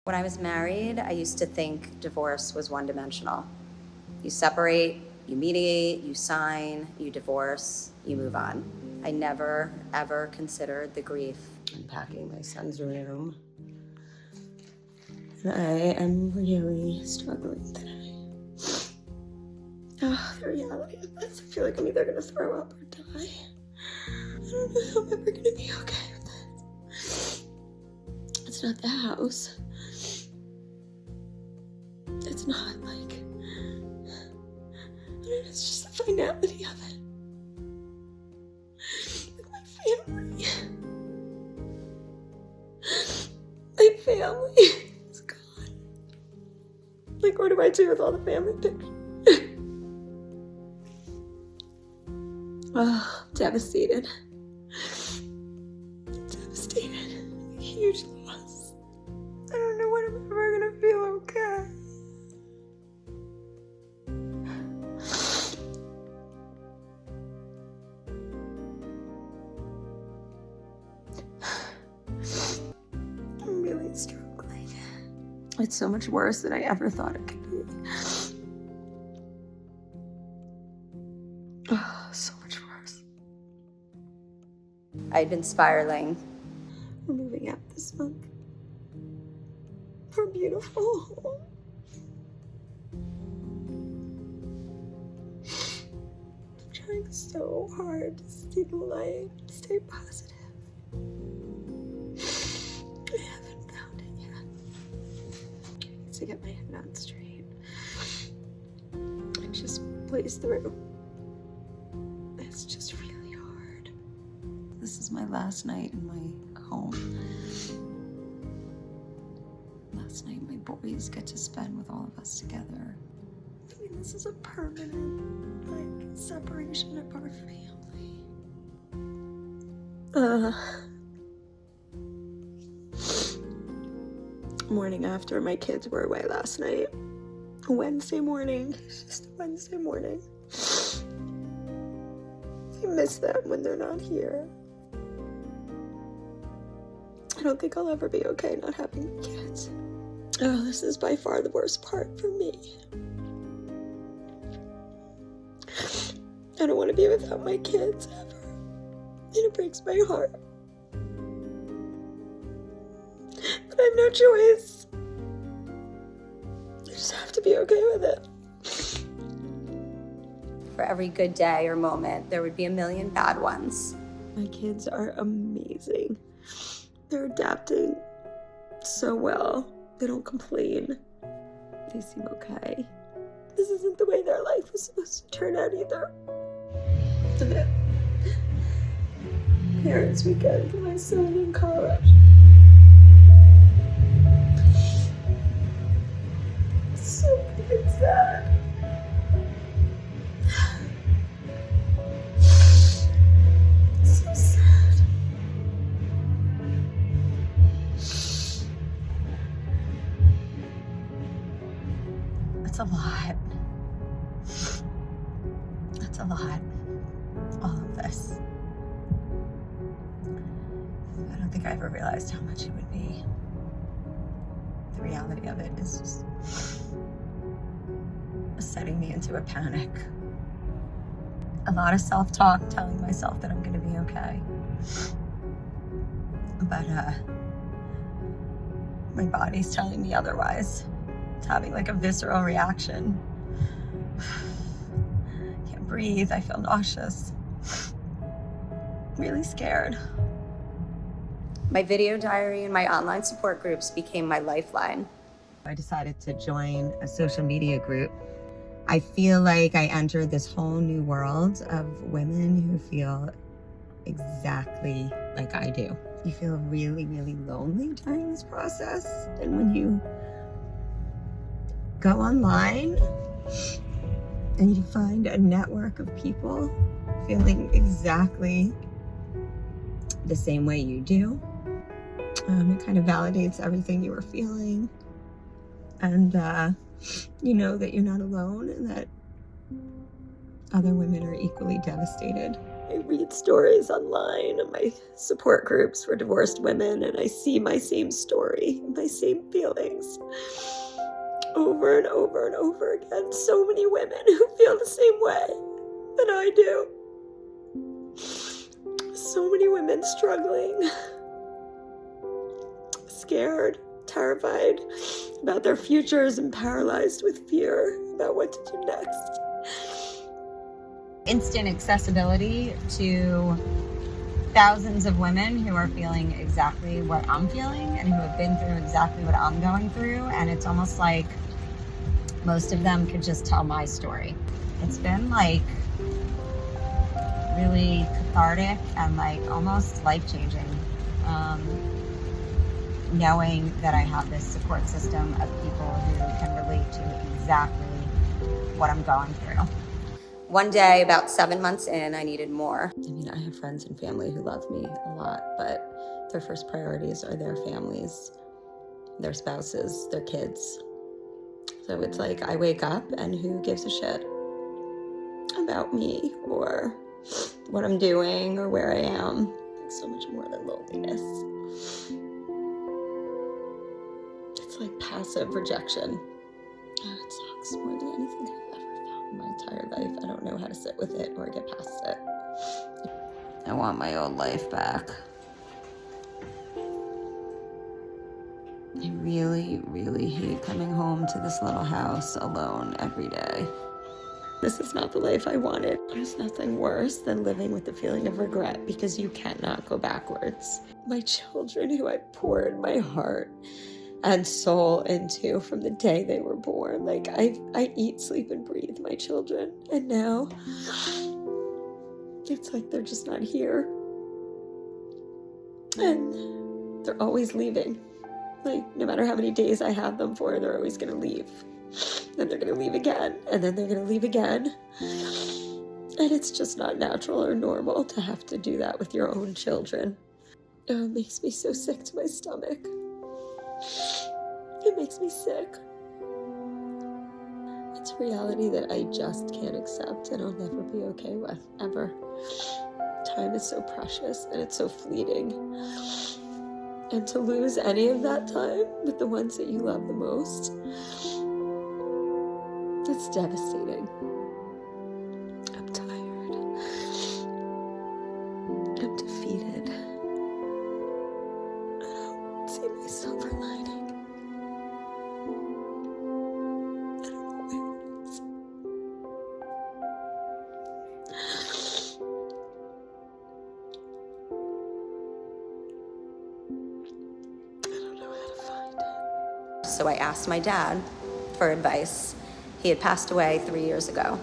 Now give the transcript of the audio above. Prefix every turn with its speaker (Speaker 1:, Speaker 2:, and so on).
Speaker 1: When I was married, I used to think divorce was one-dimensional. You separate, you mediate, you sign, you divorce, you move on. I never, ever considered the grief.
Speaker 2: Unpacking my son's room. And I am really struggling today. Oh, the reality of this, I feel like I'm either gonna throw up or die. I don't know how I'm ever gonna be okay with this. It's not the house. It's not like, it's just the finality of it. With my family. My family is gone. Like, what do I do with all the family pictures? Oh, devastated. Devastated. Huge loss. I don't know when I'm ever gonna feel okay. I'm really struggling. It's so much worse than I ever thought it could be. Oh, so much worse.
Speaker 1: I'd been spiraling.
Speaker 2: We're moving out this month. For a beautiful home. I'm trying so hard to stay alive, to stay positive. I haven't found it yet. I need to get my head on straight. And just blaze through. It's just really hard. This is my last night in my home. Last night my boys get to spend with all of us together. I mean, this is a permanent, like, separation of our family. Morning after my kids were away last night. Wednesday morning. It's just a Wednesday morning. I miss them when they're not here. I don't think I'll ever be okay not having kids. Oh, this is by far the worst part for me. I don't want to be without my kids ever. And it breaks my heart. But I have no choice. I just have to be okay with it.
Speaker 1: For every good day or moment, there would be a million bad ones.
Speaker 2: My kids are amazing. They're adapting so well. They don't complain. They seem okay. This isn't the way their life was supposed to turn out either. Parents' weekend for my son in college. So freaking sad. So sad.
Speaker 1: It's a lot. It's a lot. All of this. I don't think I ever realized how much it would be. The reality of it is just setting me into a panic. A lot of self-talk telling myself that I'm gonna be okay. But my body's telling me otherwise. It's having like a visceral reaction. I can't breathe, I feel nauseous. Really scared. My video diary and my online support groups became my lifeline.
Speaker 3: I decided to join a social media group. I feel like I entered this whole new world of women who feel exactly like I do. You feel really, really lonely during this process. And when you go online and you find a network of people feeling exactly the same way you do, it kind of validates everything you were feeling. And you know that you're not alone and that other women are equally devastated.
Speaker 2: I read stories online in my support groups for divorced women, and I see my same story, my same feelings over and over and over again. So many women who feel the same way that I do. So many women struggling, scared, terrified about their futures, and paralyzed with fear about what to do next.
Speaker 3: Instant accessibility to thousands of women who are feeling exactly what I'm feeling and who have been through exactly what I'm going through. And it's almost like most of them could just tell my story. It's been like really cathartic and like almost life-changing, knowing that I have this support system of people who can relate to exactly what I'm going through.
Speaker 1: One day, about 7 months in, I needed more.
Speaker 2: I mean, I have friends and family who love me a lot, but their first priorities are their families, their spouses, their kids. So it's like I wake up and who gives a shit about me or what I'm doing or where I am? It's so much more than loneliness. It's like passive rejection. Oh, it sucks more than anything I've ever felt in my entire life. I don't know how to sit with it or get past it. I want my old life back. I really, really hate coming home to this little house alone every day. This is not the life I wanted. There's nothing worse than living with the feeling of regret because you cannot go backwards. My children, who I poured my heart and soul into from the day they were born. Like I eat, sleep, and breathe my children. And now it's like they're just not here. And they're always leaving. Like no matter how many days I have them for, they're always gonna leave. Then they're gonna leave again, and then they're gonna leave again. And it's just not natural or normal to have to do that with your own children. Oh, it makes me so sick to my stomach. It makes me sick. It's a reality that I just can't accept and I'll never be okay with, ever. Time is so precious and it's so fleeting. And to lose any of that time with the ones that you love the most, it's devastating. I'm tired. I'm defeated. I don't see my silver lining. I don't know where it is. I don't know how to find it.
Speaker 1: So I asked my dad for advice. He had passed away 3 years ago.